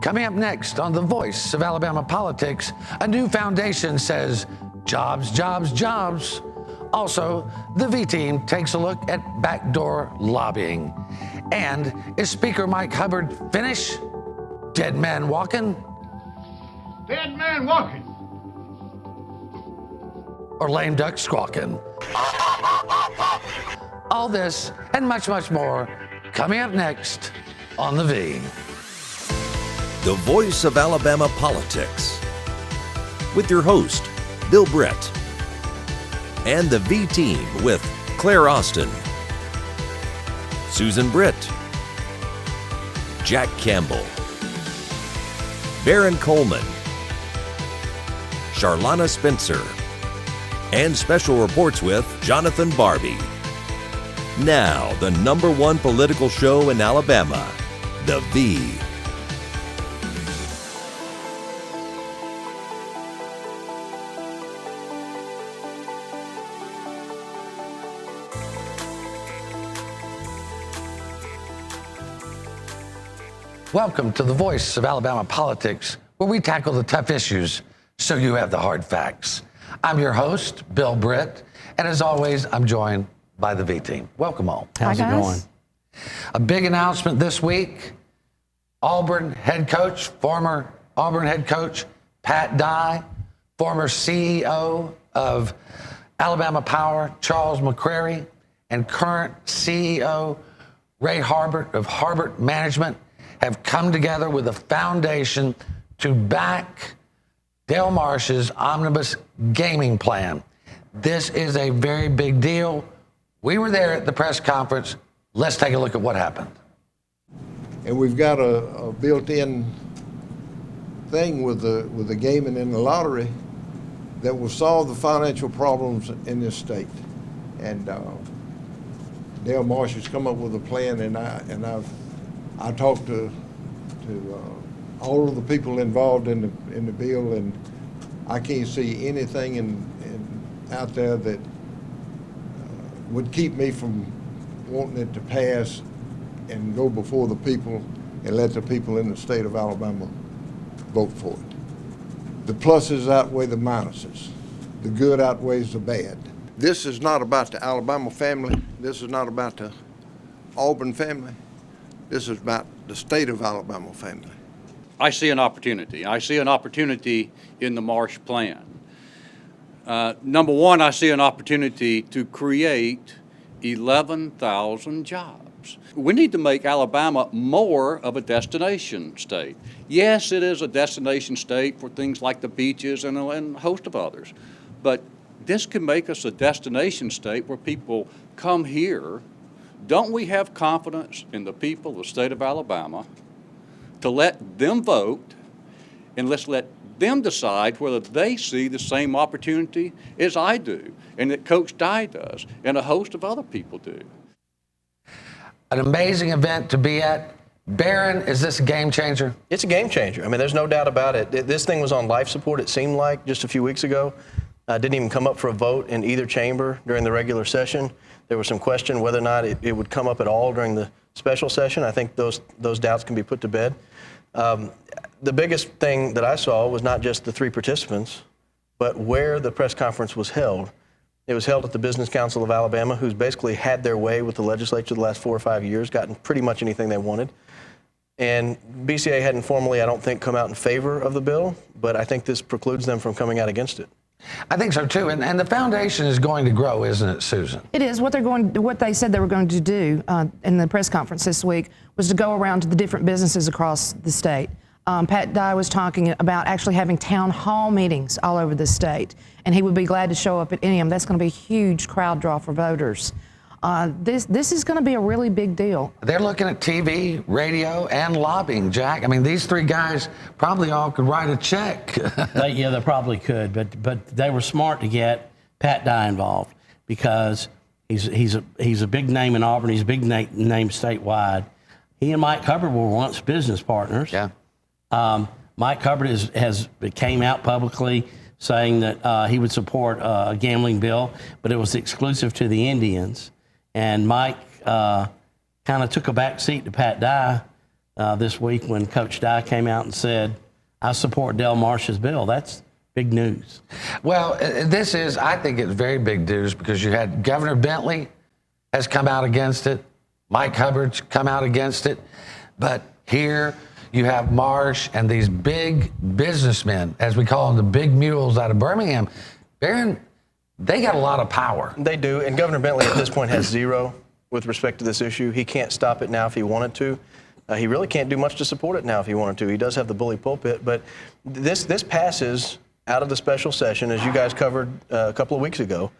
Coming up next on The Voice of Alabama Politics, a new foundation says jobs, jobs, jobs. Also, the V-Team takes a look at backdoor lobbying. And is Speaker Mike Hubbard finished? Dead man walking? Dead man walking. Or lame duck squawking? All this and much, much more coming up next on The V. The Voice of Alabama Politics, with your host, Bill Britt, and the V-Team with Claire Austin, Susan Britt, Jack Campbell, Baron Coleman, Charlana Spencer, and special reports with Jonathan Barbie. Now, the #1 political show in Alabama, The V. Welcome to The Voice of Alabama Politics, where we tackle the tough issues so you have the hard facts. I'm your host, Bill Britt, and as always, I'm joined by the V-Team. Welcome all. How's it going? A big announcement this week. Former Auburn head coach Pat Dye, former CEO of Alabama Power Charles McCrary, and current CEO Ray Harbert of Harbert Management have come together with a foundation to back Dale Marsh's omnibus gaming plan. This is a very big deal. We were there at the press conference. Let's take a look at what happened. And we've got a built-in thing with the gaming and the lottery that will solve the financial problems in this state. And Dale Marsh has come up with a plan, and I talked to all of the people involved in the bill, and I can't see anything out there that would keep me from wanting it to pass and go before the people and let the people in the state of Alabama vote for it. The pluses outweigh the minuses. The good outweighs the bad. This is not about the Alabama family. This is not about the Auburn family. This is about the state of Alabama family. I see an opportunity. I see an opportunity in the Marsh plan. Number one, I see an opportunity to create 11,000 jobs. We need to make Alabama more of a destination state. Yes, it is a destination state for things like the beaches and a host of others, but this can make us a destination state where people come here. Don't we have confidence in the people of the state of Alabama to let them vote, and let's let them decide whether they see the same opportunity as I do, and that Coach Dye does, and a host of other people do. An amazing event to be at. Baron, is this a game changer? It's a game changer. I mean, there's no doubt about it. This thing was on life support, it seemed like, just a few weeks ago. Didn't even come up for a vote in either chamber during the regular session. There was some question whether or not it would come up at all during the special session. I think those doubts can be put to bed. The biggest thing that I saw was not just the 3 participants, but where the press conference was held. It was held at the Business Council of Alabama, who's basically had their way with the legislature the last 4 or 5 years, gotten pretty much anything they wanted. And BCA hadn't formally, I don't think, come out in favor of the bill, but I think this precludes them from coming out against it. I think so too, and the foundation is going to grow, isn't it, Susan? It is. What they said they were going to do in the press conference this week was to go around to the different businesses across the state. Pat Dye was talking about actually having town hall meetings all over the state, and he would be glad to show up at any of them. That's going to be a huge crowd draw for voters. This is going to be a really big deal. They're looking at TV, radio, and lobbying, Jack. I mean, these 3 guys probably all could write a check. They probably could, but they were smart to get Pat Dye involved because he's a big name in Auburn. He's a big name statewide. He and Mike Hubbard were once business partners. Yeah. Mike Hubbard came out publicly saying that he would support a gambling bill, but it was exclusive to the Indians. And Mike kind of took a back seat to Pat Dye this week when Coach Dye came out and said, I support Del Marsh's bill. That's big news. Well, I think it's very big news because you had Governor Bentley has come out against it. Mike Hubbard's come out against it. But here you have Marsh and these big businessmen, as we call them, the big mules out of Birmingham. Baron, they got a lot of power. They do, and Governor Bentley at this point has zero with respect to this issue. He can't stop it now if he wanted to. He really can't do much to support it now if he wanted to. He does have the bully pulpit, but this passes out of the special session, as you guys covered a couple of weeks ago,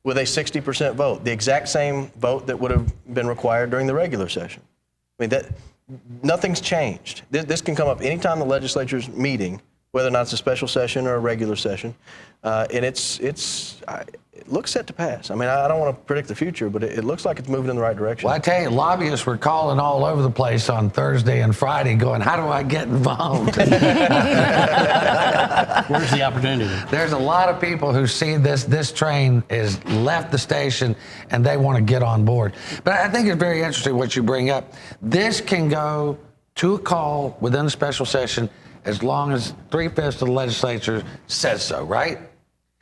with a 60% vote, the exact same vote that would have been required during the regular session. I mean, nothing's changed. This can come up anytime the legislature's meeting, whether or not it's a special session or a regular session, and it looks set to pass. I mean, I don't want to predict the future, but it looks like it's moving in the right direction. Well, I tell you, lobbyists were calling all over the place on Thursday and Friday going, how do I get involved? Where's the opportunity? There's a lot of people who see this train has left the station and they want to get on board. But I think it's very interesting what you bring up. This can go to a call within a special session as long as 3/5 of the legislature says so, right?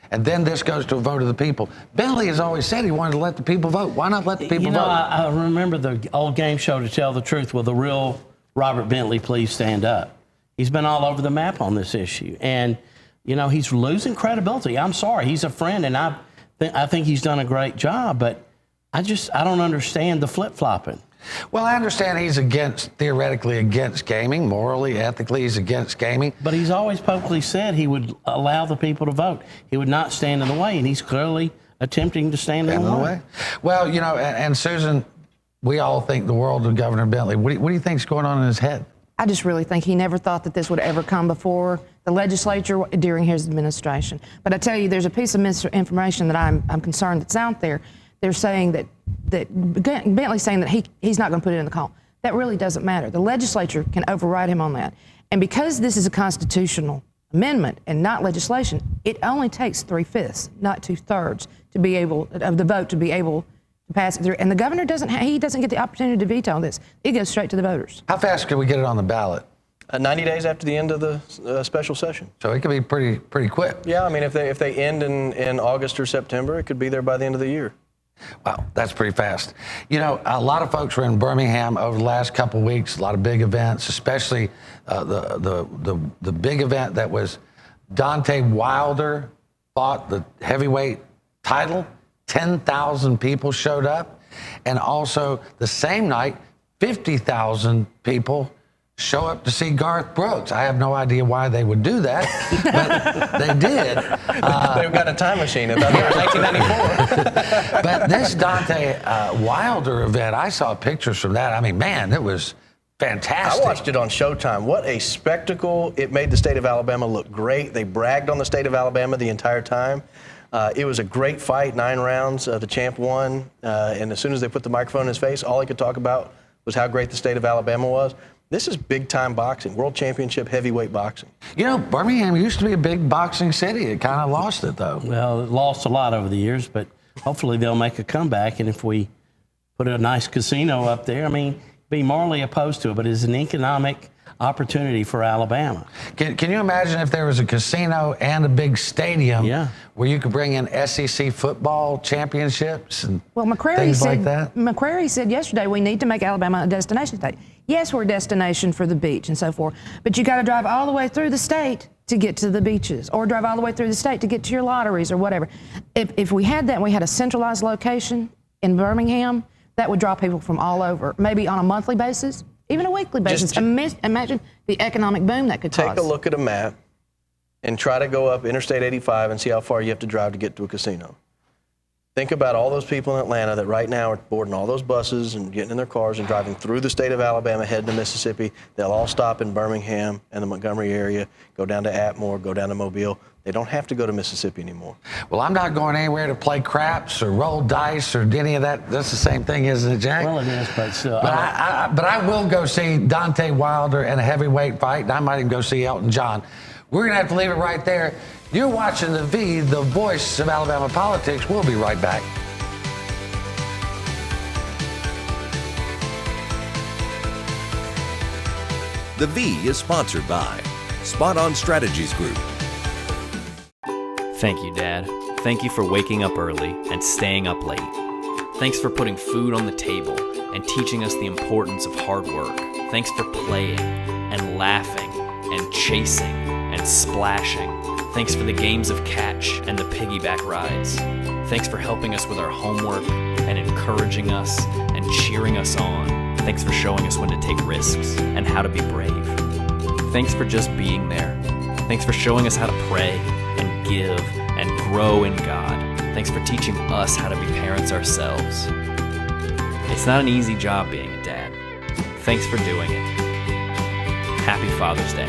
And then this goes to a vote of the people. Bentley has always said he wanted to let the people vote. Why not let the people vote? I remember the old game show To Tell the Truth. Will the real Robert Bentley please stand up? He's been all over the map on this issue. And, he's losing credibility. I'm sorry. He's a friend, and I think he's done a great job. But I don't understand the flip-flopping. Well, I understand he's theoretically against gaming, morally, ethically, he's against gaming. But he's always publicly said he would allow the people to vote. He would not stand in the way, and he's clearly attempting to stand in the way. Well, and Susan, we all think the world of Governor Bentley. What do you think's going on in his head? I just really think he never thought that this would ever come before the legislature during his administration. But I tell you, there's a piece of misinformation that I'm concerned that's out there. They're saying that Bentley's saying that he's not going to put it in the call. That really doesn't matter. The legislature can override him on that. And because this is a constitutional amendment and not legislation, it only takes 3/5, not 2/3, to be able of the vote to be able to pass it through. And the governor doesn't get the opportunity to veto this. It goes straight to the voters. How fast can we get it on the ballot? 90 days after the end of the special session. So it could be pretty quick. Yeah, I mean, if they end in August or September, it could be there by the end of the year. Wow, that's pretty fast. A lot of folks were in Birmingham over the last couple of weeks, a lot of big events, especially the big event that was Deontay Wilder fought the heavyweight title. 10,000 people showed up. And also the same night, 50,000 people show up to see Garth Brooks. I have no idea why they would do that, but they did. They've got a time machine. It was 1994. But this Deontay Wilder event, I saw pictures from that. I mean, man, it was fantastic. I watched it on Showtime. What a spectacle. It made the state of Alabama look great. They bragged on the state of Alabama the entire time. It was a great fight, 9 rounds. The champ won. And as soon as they put the microphone in his face, all he could talk about was how great the state of Alabama was. This is big-time boxing, world championship heavyweight boxing. Birmingham used to be a big boxing city. It kind of lost it, though. Well, it lost a lot over the years, but hopefully they'll make a comeback. And if we put a nice casino up there, I mean, be morally opposed to it, but it's an economic opportunity for Alabama. Can you imagine if there was a casino and a big stadium where you could bring in SEC football championships and things like that? McCrary said yesterday we need to make Alabama a destination state. Yes, we're a destination for the beach and so forth, but you got to drive all the way through the state to get to the beaches, or drive all the way through the state to get to your lotteries or whatever. If we had that and we had a centralized location in Birmingham, that would draw people from all over, maybe on a monthly basis. Even a weekly basis. Imagine the economic boom that could cause. Take a look at a map and try to go up Interstate 85 and see how far you have to drive to get to a casino. Think about all those people in Atlanta that right now are boarding all those buses and getting in their cars and driving through the state of Alabama, heading to Mississippi. They'll all stop in Birmingham and the Montgomery area, go down to Atmore, go down to Mobile. They don't have to go to Mississippi anymore. Well, I'm not going anywhere to play craps or roll dice or any of that. That's the same thing, isn't it, Jack? Well, it is, but still. But I will go see Deontay Wilder in a heavyweight fight, and I might even go see Elton John. We're going to have to leave it right there. You're watching The V, the voice of Alabama politics. We'll be right back. The V is sponsored by Spot On Strategies Group. Thank you, Dad. Thank you for waking up early and staying up late. Thanks for putting food on the table and teaching us the importance of hard work. Thanks for playing and laughing and chasing and splashing. Thanks for the games of catch and the piggyback rides. Thanks for helping us with our homework and encouraging us and cheering us on. Thanks for showing us when to take risks and how to be brave. Thanks for just being there. Thanks for showing us how to pray and give and grow in God. Thanks for teaching us how to be parents ourselves. It's not an easy job being a dad. Thanks for doing it. Happy Father's Day.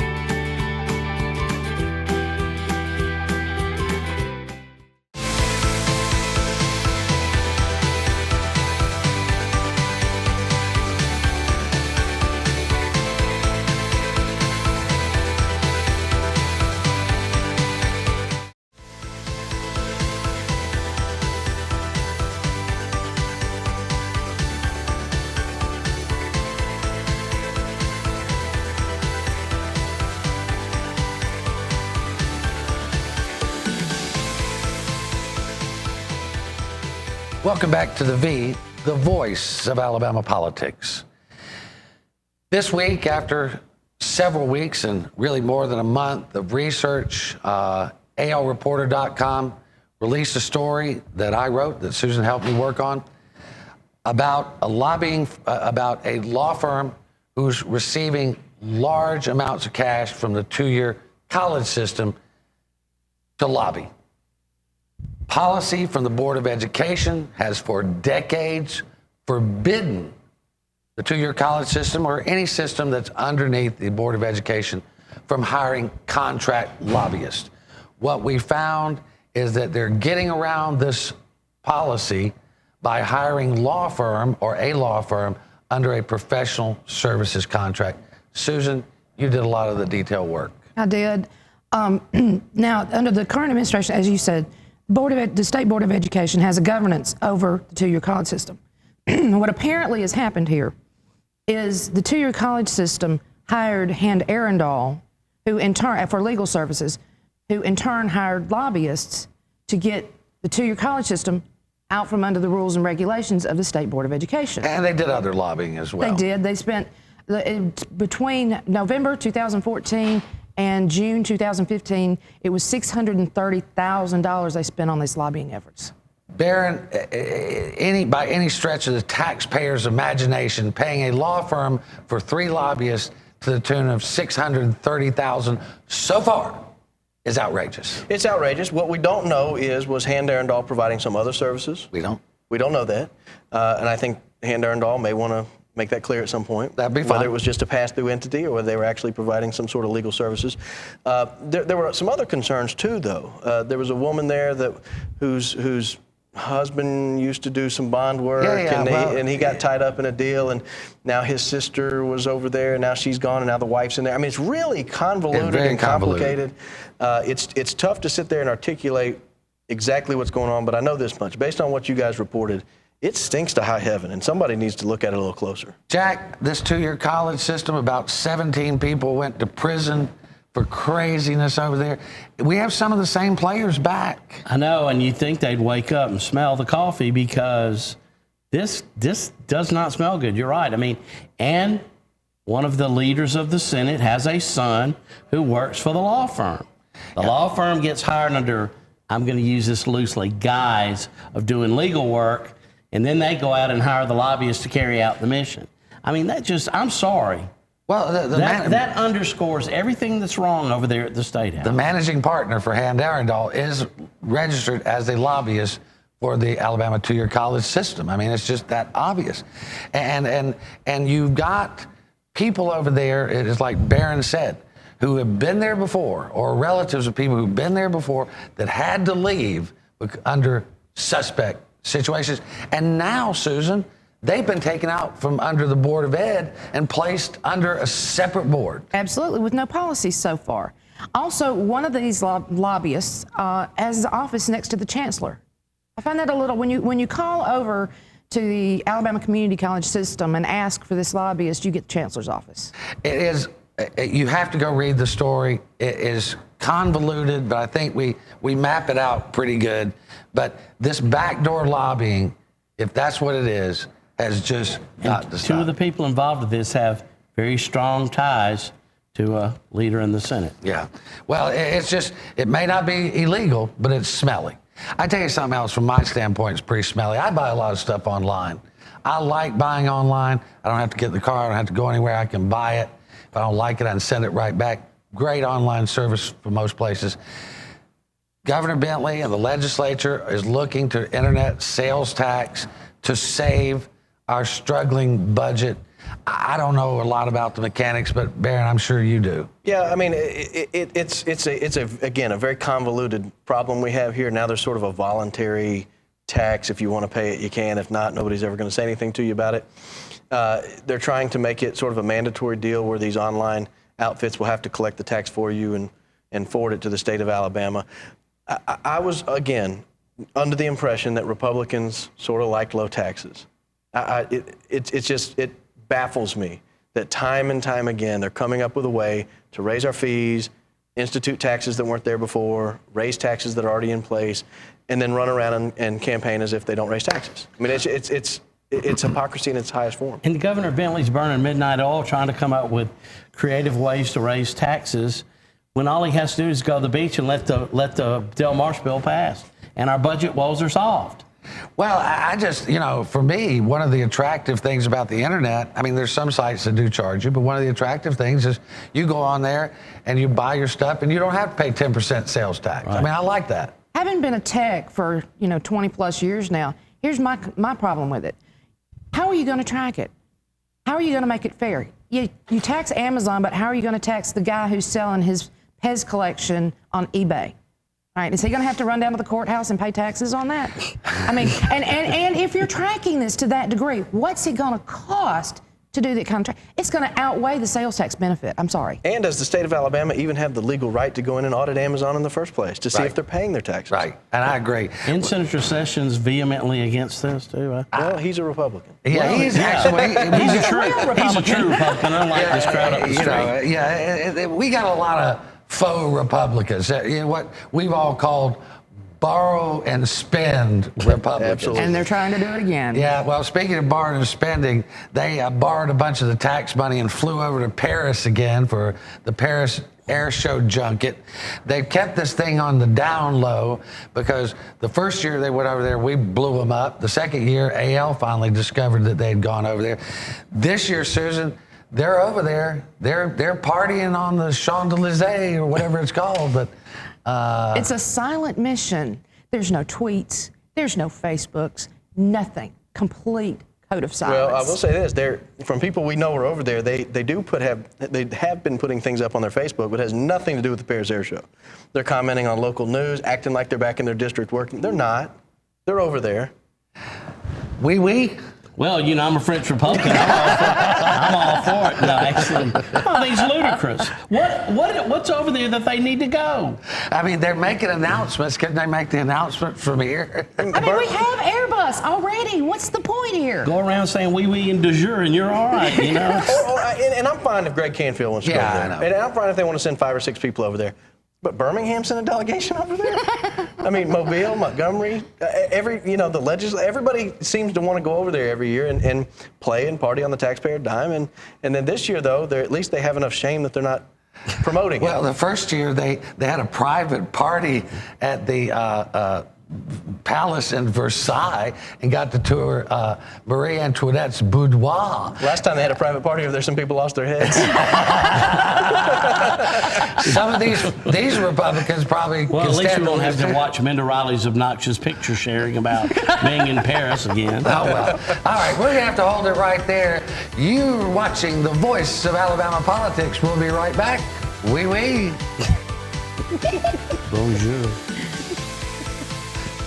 Welcome back to the V, the voice of Alabama politics. This week, after several weeks and really more than a month of research, ALreporter.com released a story that I wrote, that Susan helped me work on, about a law firm who's receiving large amounts of cash from the two-year college system to lobby. Policy from the Board of Education has for decades forbidden the two-year college system or any system that's underneath the Board of Education from hiring contract lobbyists. What we found is that they're getting around this policy by hiring a law firm under a professional services contract. Susan, you did a lot of the detailed work. I did. Now, under the current administration, as you said, the State Board of Education has a governance over the two-year college system. What apparently has happened here is the two-year college system hired Hand Arundel, who in turn, for legal services, who in turn hired lobbyists to get the two-year college system out from under the rules and regulations of the State Board of Education. And they did other lobbying as well. They did. They spent, between November 2014 and June 2015, it was $630,000 they spent on these lobbying efforts. Barron, by any stretch of the taxpayer's imagination, paying a law firm for 3 lobbyists to the tune of $630,000 so far is outrageous. It's outrageous. What we don't know is, was Hand Arundel providing some other services? We don't. We don't know that. And I think Hand Arundel may want to make that clear at some point. That'd be fine. Whether it was just a pass-through entity or whether they were actually providing some sort of legal services. There were some other concerns too, though. There was a woman there whose husband used to do some bond work, and he got tied up in a deal, and now his sister was over there, and now she's gone, and now the wife's in there. I mean, it's really convoluted and complicated. It's tough to sit there and articulate exactly what's going on, but I know this much. Based on what you guys reported, it stinks to high heaven, and somebody needs to look at it a little closer. Jack, this two-year college system, about 17 people went to prison for craziness over there. We have some of the same players back. I know, and you think they'd wake up and smell the coffee, because this does not smell good. You're right. I mean, and one of the leaders of the Senate has a son who works for the law firm. The law firm gets hired under, I'm going to use this loosely, guise of doing legal work, and then they go out and hire the lobbyists to carry out the mission. I mean, I'm sorry. Well, that underscores everything that's wrong over there at the State House. The managing partner for Hand Arundel is registered as a lobbyist for the Alabama two-year college system. I mean, it's just that obvious. And you've got people over there, it is like Barron said, who have been there before, or relatives of people who've been there before that had to leave under suspect situations. And now, Susan, they've been taken out from under the Board of Ed and placed under a separate board. Absolutely, with no policies so far. Also, one of these lobbyists has his office next to the chancellor. I find that a little, when you call over to the Alabama Community College system and ask for this lobbyist, you get the chancellor's office. It is you have to go read the story. It is convoluted, but I think we map it out pretty good. But this backdoor lobbying, if that's what it is, has just got to stop. Two of the people involved with this have very strong ties to a leader in the Senate. Yeah. Well, it's just, it may not be illegal, but it's smelly. I tell you something else from my standpoint, it's pretty smelly. I buy a lot of stuff online. I like buying online. I don't have to get in the car. I don't have to go anywhere. I can buy it. If I don't like it, I can send it right back. Great online service for most places. Governor Bentley and the legislature is looking to internet sales tax to save our struggling budget. I don't know a lot about the mechanics, but Barron, I'm sure you do. Yeah, I mean, it's again, a very convoluted problem we have here. Now there's sort of a voluntary tax. If you want to pay it, you can. If not, nobody's ever going to say anything to you about it. They're trying to make it sort of a mandatory deal where these online outfits will have to collect the tax for you and forward it to the state of Alabama. I was, again, under the impression that Republicans sort of like low taxes. It baffles me that time and time again they're coming up with a way to raise our fees, institute taxes that weren't there before, raise taxes that are already in place, and then run around and campaign as if they don't raise taxes. I mean, it's hypocrisy in its highest form. And Governor Bentley's burning midnight oil trying to come up with creative ways to raise taxes when all he has to do is go to the beach and let the Del Marsh bill pass, and our budget woes are solved. Well, I just, for me, one of the attractive things about the internet, I mean, there's some sites that do charge you, but one of the attractive things is you go on there and you buy your stuff and you don't have to pay 10% sales tax. Right. I mean, I like that. Having been a tech for, 20 plus years now, here's my problem with it. How are you going to track it? How are you going to make it fair? You tax Amazon, but how are you going to tax the guy who's selling his Pez collection on eBay? All right, is he going to have to run down to the courthouse and pay taxes on that? I mean, and if you're tracking this to that degree, what's it going to cost to do that kind of It's going to outweigh the sales tax benefit. I'm sorry. And does the state of Alabama even have the legal right to go in and audit Amazon in the first place to see if they're paying their taxes? Right, and I agree. And Senator Sessions vehemently against this, too. Well, he's a Republican. Yeah, he's actually... He's a true Republican, unlike this crowd up the street. We got a lot of faux Republicans, what we've all called borrow and spend Republicans. Absolutely. And they're trying to do it again. Yeah, well, speaking of borrowing and spending, they borrowed a bunch of the tax money and flew over to Paris again for the Paris Air Show junket. They've kept this thing on the down low because the first year they went over there, we blew them up. The second year, AL finally discovered that they'd gone over there. This year, Susan, they're over there. They're partying on the Champs-Élysées or whatever it's called. But it's a silent mission. There's no tweets. There's no Facebooks. Nothing. Complete code of silence. Well, I will say this: from people we know are over there, they have been putting things up on their Facebook, but it has nothing to do with the Paris Air Show. They're commenting on local news, acting like they're back in their district working. They're not. They're over there. Oui. Well, I'm a French Republican. I'm all for it. No, actually, I think it's ludicrous. What's over there that they need to go? I mean, they're making announcements. Couldn't they make the announcement from here? I mean, we have Airbus already. What's the point here? Go around saying oui and de jure, and you're all right. And I'm fine if Greg Canfield wants to go over there. I know. And I'm fine if they want to send 5 or 6 people over there. But Birmingham sent a delegation over there? I mean, Mobile, Montgomery, everybody seems to want to go over there every year and play and party on the taxpayer dime. And then this year, though, at least they have enough shame that they're not promoting it. Well, the first year they had a private party at the palace in Versailles and got to tour Marie Antoinette's boudoir. Last time they had a private party over there, some people lost their heads. Some of these Republicans probably. Well, at least we won't have to watch Minda Riley's obnoxious picture sharing about being in Paris again. Oh, well. All right, we're going to have to hold it right there. You're watching The Voice of Alabama Politics. We'll be right back. Oui. Bonjour.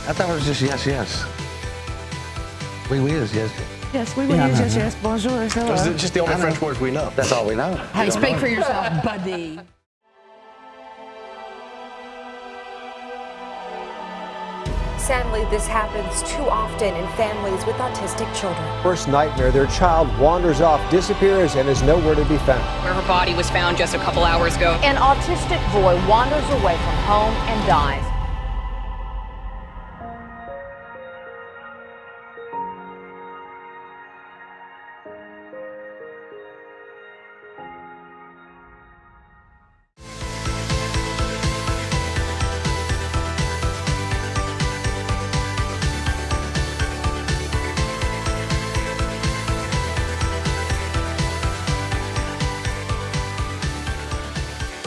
I thought it was just yes. Oui is yes. Yes, we will. Yes. Bonjour. It's just the only French words we know. That's all we know. Hey, speak for yourself, buddy. Sadly, this happens too often in families with autistic children. First nightmare, their child wanders off, disappears, and is nowhere to be found. Where her body was found just a couple hours ago. An autistic boy wanders away from home and dies.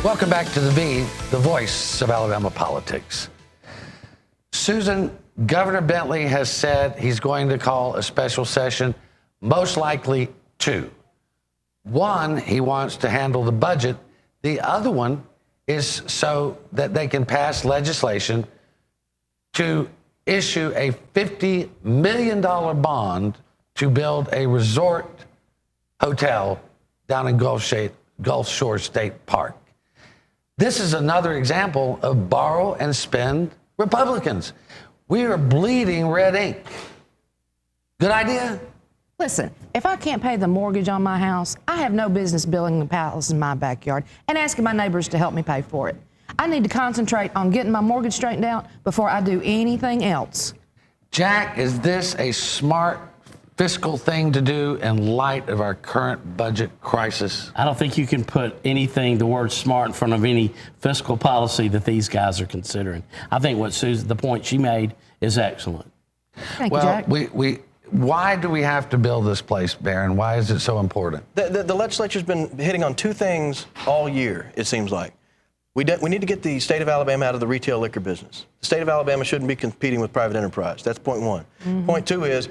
Welcome back to the voice of Alabama politics. Susan, Governor Bentley has said he's going to call a special session, most likely two. One, he wants to handle the budget. The other one is so that they can pass legislation to issue a $50 million bond to build a resort hotel down in Gulf Shore State Park. This is another example of borrow and spend Republicans. We are bleeding red ink. Good idea? Listen, if I can't pay the mortgage on my house, I have no business building a palace in my backyard and asking my neighbors to help me pay for it. I need to concentrate on getting my mortgage straightened out before I do anything else. Jack, is this a smart fiscal thing to do in light of our current budget crisis? I don't think you can put anything, the word smart, in front of any fiscal policy that these guys are considering. I think what Susan, the point she made, is excellent. Thank you, Jack. Why do we have to build this place, Barron? Why is it so important? The legislature's been hitting on two things all year, it seems like. We need to get the state of Alabama out of the retail liquor business. The state of Alabama shouldn't be competing with private enterprise. That's point one. Mm-hmm. Point two is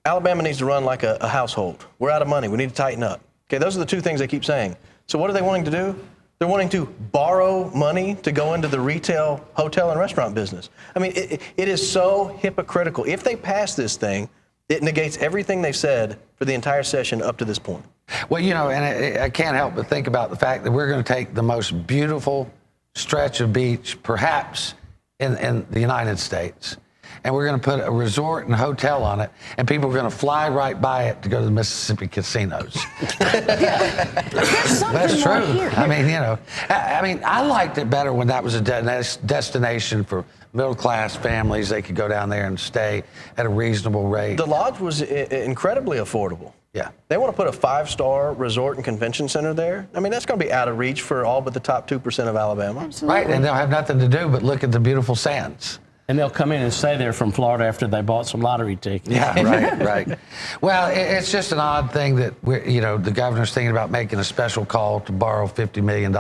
Alabama needs to run like a household. We're out of money. We need to tighten up. Okay, those are the two things they keep saying. So what are they wanting to do? They're wanting to borrow money to go into the retail, hotel, and restaurant business. I mean, it is so hypocritical. If they pass this thing, it negates everything they've said for the entire session up to this point. Well, you know, and I can't help but think about the fact that we're going to take the most beautiful stretch of beach, perhaps, in the United States, and we're going to put a resort and hotel on it, and people are going to fly right by it to go to the Mississippi casinos. That's true. I mean, you know, I liked it better when that was a destination for middle-class families. They could go down there and stay at a reasonable rate. The lodge was incredibly affordable. Yeah. They want to put a 5-star resort and convention center there. I mean, that's going to be out of reach for all but the top 2% of Alabama. Absolutely. Right, and they'll have nothing to do but look at the beautiful sands. And they'll come in and stay there from Florida after they bought some lottery tickets. Yeah, right. Well, it's just an odd thing that the governor's thinking about making a special call to borrow $50 million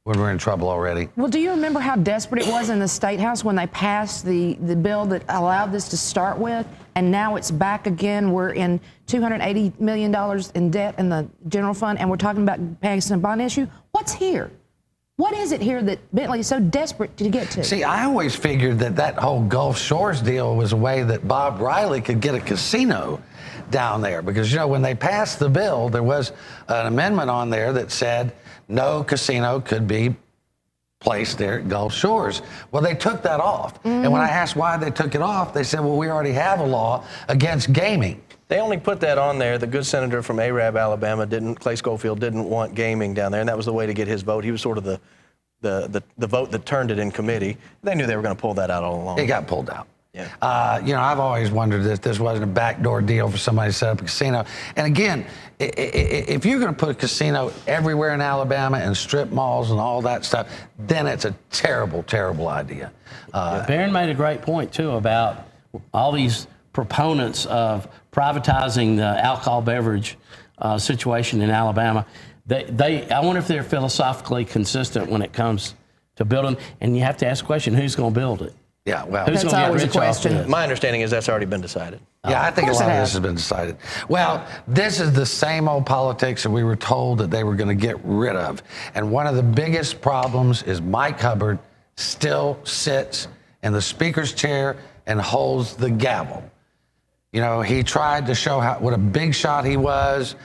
when we're in trouble already. Well, do you remember how desperate it was in the State House when they passed the bill that allowed this to start with? And now it's back again. We're in $280 million in debt in the general fund, and we're talking about passing a bond issue. What's here? What is it here that Bentley is so desperate to get to? See, I always figured that whole Gulf Shores deal was a way that Bob Riley could get a casino down there. Because, when they passed the bill, there was an amendment on there that said no casino could be placed there at Gulf Shores. Well, they took that off. Mm-hmm. And when I asked why they took it off, they said, well, we already have a law against gaming. They only put that on there. The good senator from Arab, Alabama, Clay Schofield, didn't want gaming down there, and that was the way to get his vote. He was sort of the vote that turned it in committee. They knew they were going to pull that out all along. It got pulled out. Yeah. I've always wondered if this wasn't a backdoor deal for somebody to set up a casino. And again, if you're going to put a casino everywhere in Alabama and strip malls and all that stuff, then it's a terrible, terrible idea. Barron made a great point, too, about all these proponents of privatizing the alcohol beverage situation in Alabama. I wonder if they're philosophically consistent when it comes to building. And you have to ask the question, who's going to build it? Yeah, well, who's that's always a question. My understanding is that's already been decided. Yeah, I think a lot of this has been decided. Well, this is the same old politics that we were told that they were going to get rid of. And one of the biggest problems is Mike Hubbard still sits in the speaker's chair and holds the gavel. He tried to show what a big shot he was.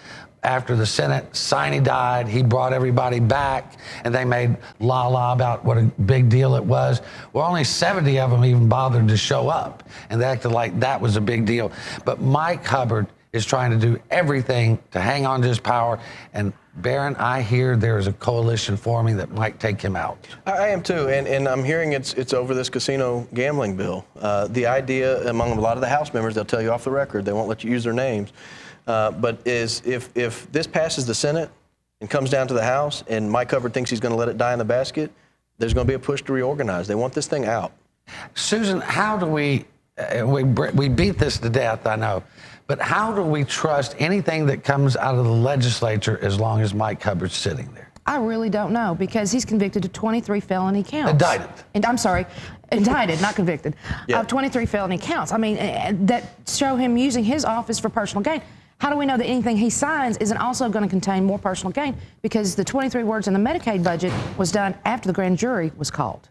after the Senate, Siney died, he brought everybody back, and they made la about what a big deal it was. Well, only 70 of them even bothered to show up, and they acted like that was a big deal. But Mike Hubbard is trying to do everything to hang on to his power, and Barron, I hear there is a coalition forming that might take him out. I am too, and I'm hearing it's over this casino gambling bill. The idea among a lot of the House members, they'll tell you off the record, they won't let you use their names, but is if this passes the Senate and comes down to the House and Mike Hubbard thinks he's going to let it die in the basket, there's going to be a push to reorganize. They want this thing out. Susan, how do we beat this to death, I know, but how do we trust anything that comes out of the legislature as long as Mike Hubbard's sitting there? I really don't know, because he's convicted of 23 felony counts. Indicted. And I'm sorry, indicted, not convicted, Yeah. of 23 felony counts. I mean, that show him using his office for personal gain. How do we know that anything he signs isn't also going to contain more personal gain? Because the 23 words in the Medicaid budget was done after the grand jury was called.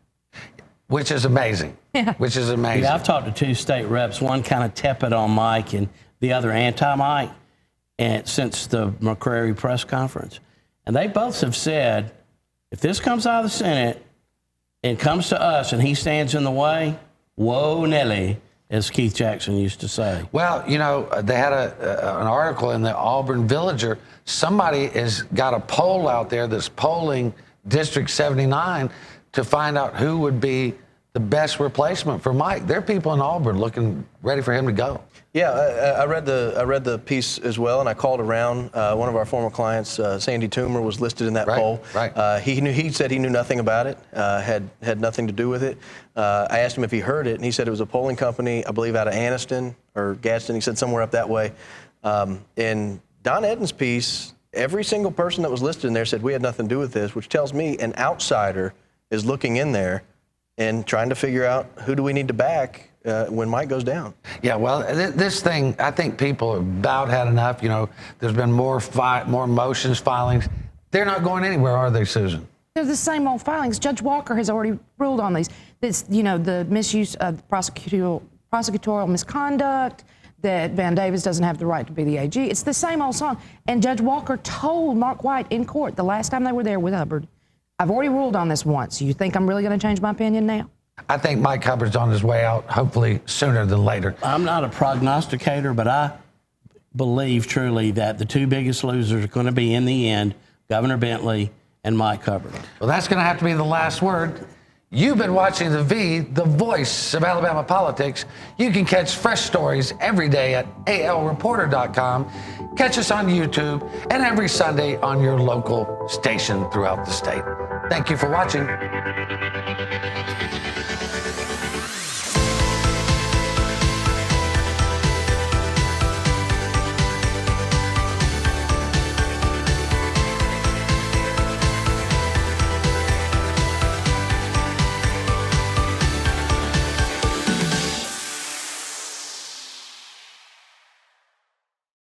Which is amazing. Yeah. Which is amazing. Yeah, I've talked to two state reps, one kind of tepid on Mike and the other anti-Mike, and since the McCrary press conference. And they both have said, if this comes out of the Senate and comes to us and he stands in the way, whoa, Nelly, as Keith Jackson used to say. Well, you know, they had an article in the Auburn Villager. Somebody has got a poll out there that's polling District 79 to find out who would be the best replacement for Mike. There are people in Auburn looking ready for him to go. Yeah, I read the piece as well, and I called around. One of our former clients, Sandy Toomer, was listed in that poll. Right. He said he knew nothing about it, had nothing to do with it. I asked him if he heard it, and he said it was a polling company, I believe, out of Anniston or Gadsden. He said somewhere up that way. In Don Eden's piece, every single person that was listed in there said we had nothing to do with this, which tells me an outsider is looking in there and trying to figure out who do we need to back when Mike goes down. Yeah, well, this thing, I think people have about had enough. You know, there's been more motions, filings. They're not going anywhere, are they, Susan? They're the same old filings. Judge Walker has already ruled on these. This, you know, the misuse of prosecutorial misconduct, that Van Davis doesn't have the right to be the AG. It's the same old song. And Judge Walker told Mark White in court the last time they were there with Hubbard, I've already ruled on this once. You think I'm really going to change my opinion now? I think Mike Hubbard's on his way out, hopefully sooner than later. I'm not a prognosticator, but I believe truly that the two biggest losers are going to be, in the end, Governor Bentley and Mike Hubbard. Well, that's going to have to be the last word. You've been watching The V, the voice of Alabama politics. You can catch fresh stories every day at alreporter.com. Catch us on YouTube and every Sunday on your local station throughout the state. Thank you for watching.